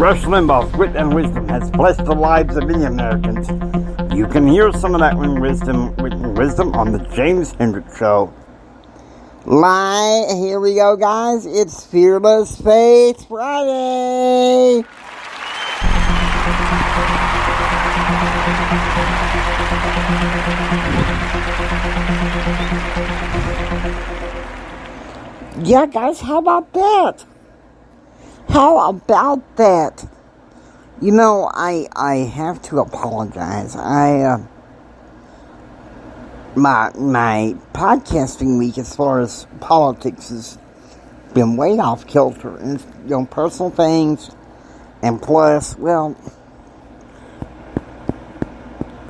Rush Limbaugh's wit and wisdom has blessed the lives of many Americans. You can hear some of that wit and wisdom on the James Hendricks Show. Here we go, guys. It's Fearless Faith Friday. Yeah, guys, how about that? How about that? You know, I have to apologize. My podcasting week, as far as politics, has been way off kilter. And, personal things, and plus, well,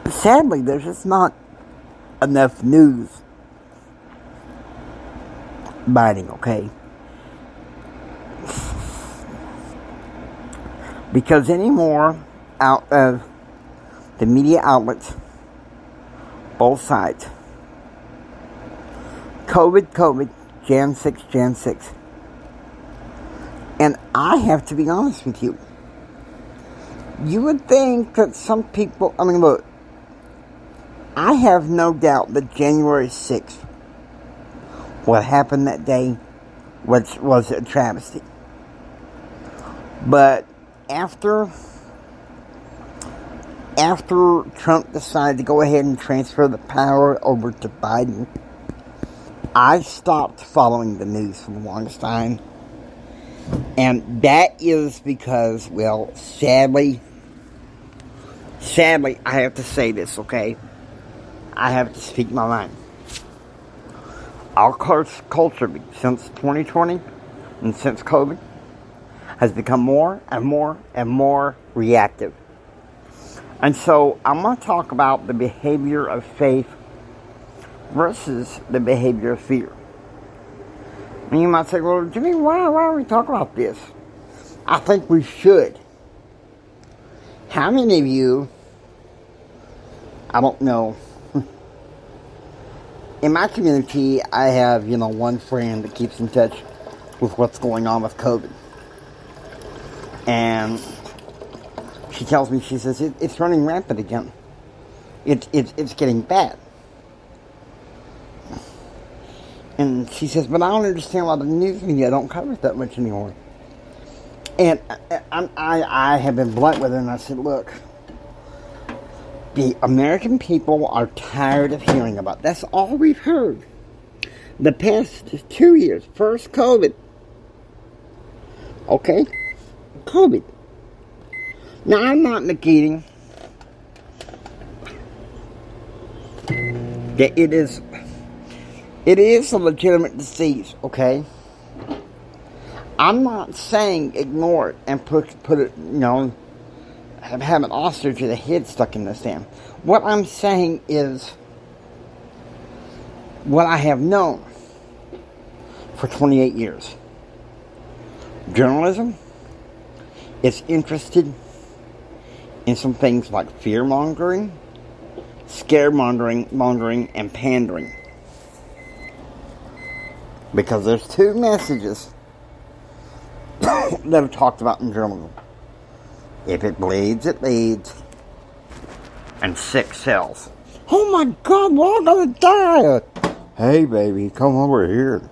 sadly, there's just not enough news biting, okay? Because anymore, out of the media outlets, both sides, COVID, Jan 6. And I have to be honest with you. You would think that some people, look, I have no doubt that January 6th, what happened that day, was a travesty. But after Trump decided to go ahead and transfer the power over to Biden, I stopped following the news for the longest time. And that is because, well, sadly, I have to say this, okay? I have to speak my mind. Our culture, since 2020 and since COVID, has become more and more reactive. And so I'm going to talk about the behavior of faith versus the behavior of fear. And you might say, well, Jimmy, why are we talking about this? I think we should. How many of you, I don't know, in my community, I have, one friend that keeps in touch with what's going on with COVID. And she tells me, she says, it's running rampant again. It's getting bad. And she says, but I don't understand why the news media don't cover it that much anymore. And I have been blunt with her, and I said, look, the American people are tired of hearing about it. That's all we've heard. The past 2 years, first COVID. Okay? COVID. Now, I'm not negating that it is a legitimate disease, okay? I'm not saying ignore it and put it, have an ostrich with a head stuck in the sand. What I'm saying is what I have known for 28 years. Journalism is interested in some things like fear-mongering, scaremongering, and pandering. Because there's two messages that are talked about in journalism. If it bleeds, it leads. And sick sells. Oh my God, we're all gonna die. Hey baby, come over here.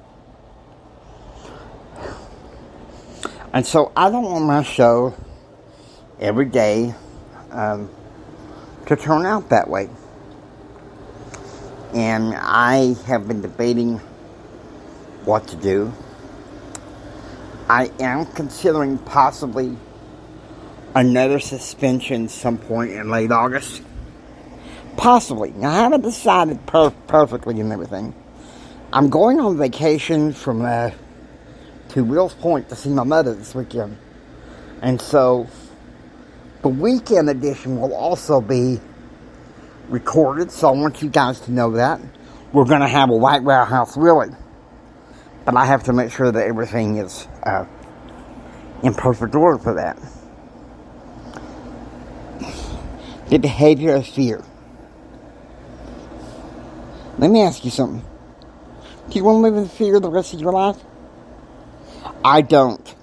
And so I don't want my show every day to turn out that way. And I have been debating what to do. I am considering possibly another suspension some point in late August. Possibly. Now, I haven't decided perfectly and everything. I'm going on vacation from to Wills Point to see my mother this weekend. And so the weekend edition will also be recorded, so I want you guys to know that. We're going to have a White Warehouse Willie. But I have to make sure that everything is in perfect order for that. The behavior of fear. Let me ask you something. Do you want to live in fear the rest of your life? I don't.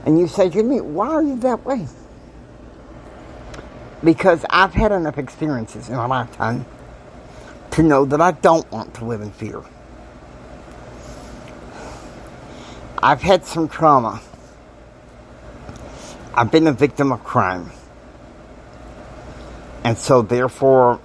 And you say, Jimmy, why are you that way? Because I've had enough experiences in my lifetime to know that I don't want to live in fear. I've had some trauma. I've been a victim of crime. And so therefore,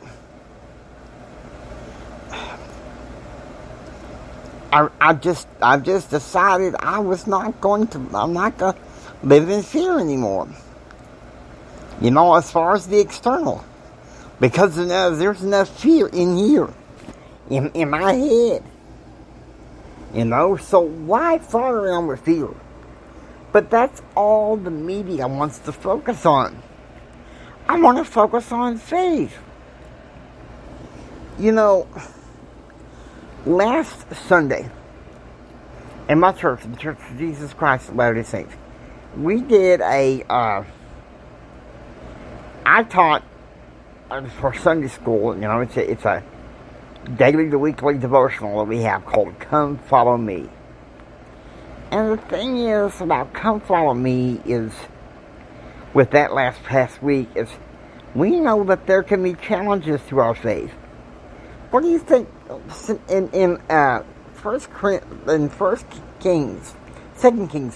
I've just decided I'm not going to live in fear anymore. You know, as far as the external. Because there's enough fear in here. In my head. You know, so why fly around with fear? But that's all the media wants to focus on. I want to focus on faith. You know, last Sunday, in my church, the Church of Jesus Christ of Latter-day Saints, we did I taught for Sunday school. You know, it's a daily to weekly devotional that we have called Come Follow Me. And the thing is about Come Follow Me is, with that past week, is we know that there can be challenges to our faith. What do you think in 2 Kings, 17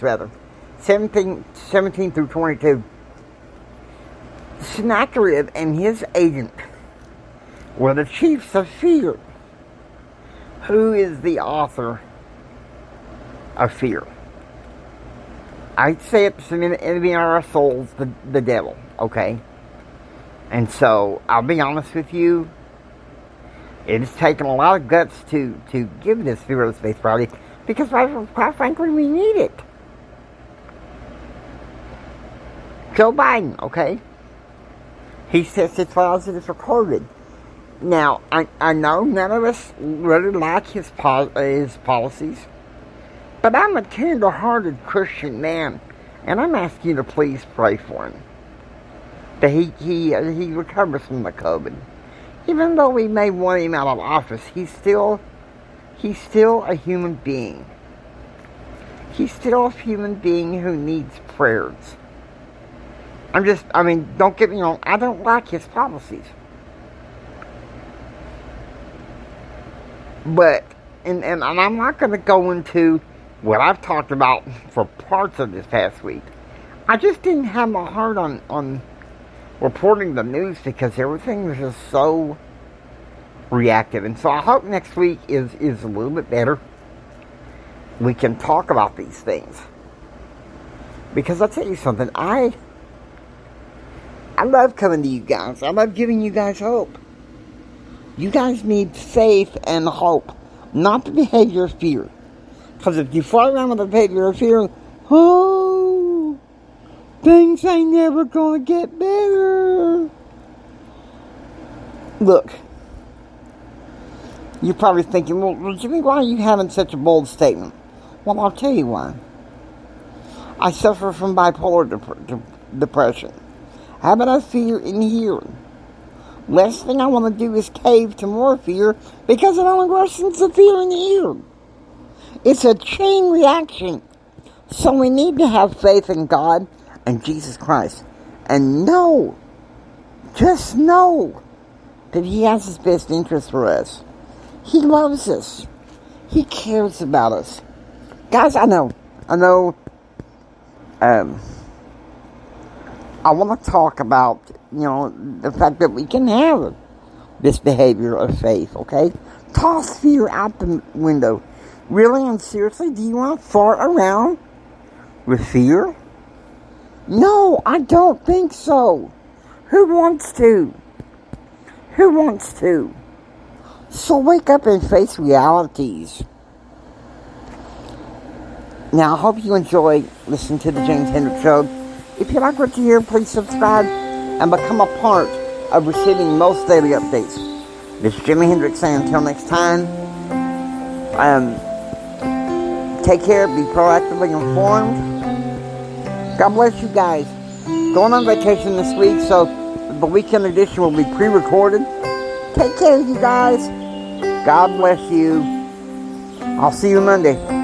through 22, Sennacherib and his agent were the chiefs of fear. Who is the author of fear? I'd say it's an enemy of our souls, the devil, okay? And so, I'll be honest with you, it's taken a lot of guts to give this Fearless Faith Friday, because quite frankly, we need it. Joe Biden, okay? He tested positive for COVID. Now, I know none of us really like his policies, but I'm a tender-hearted Christian man, and I'm asking you to please pray for him, that he recovers from the COVID. Even though we may want him out of office, he's still a human being. He's still a human being who needs prayers. Don't get me wrong, I don't like his policies. But, and I'm not going to go into what I've talked about for parts of this past week. I just didn't have my heart on reporting the news because everything was just so reactive. And so I hope next week is a little bit better. We can talk about these things. Because I'll tell you something, I love coming to you guys. I love giving you guys hope. You guys need faith and hope, not the behavior of fear. Because if you fly around with the behavior of fear, oh, things ain't never gonna get better. Look, you're probably thinking, well, Jimmy, why are you having such a bold statement? Well, I'll tell you why. I suffer from bipolar depression. How about I fear in here? Last thing I want to do is cave to more fear because it only worsens the fear in the ear. It's a chain reaction. So we need to have faith in God and Jesus Christ. And just know that He has His best interest for us. He loves us. He cares about us. Guys, I know. I want to talk about, the fact that we can have this behavior of faith, okay? Toss fear out the window. Really and seriously, do you want to fart around with fear? No, I don't think so. Who wants to? So wake up and face realities. Now, I hope you enjoy listening to the James Hendricks Show. If you like what you hear, please subscribe and become a part of receiving most daily updates. This is Jimi Hendrix saying until next time, take care, be proactively informed. God bless you guys. Going on vacation this week, so the weekend edition will be pre-recorded. Take care, you guys. God bless you. I'll see you Monday.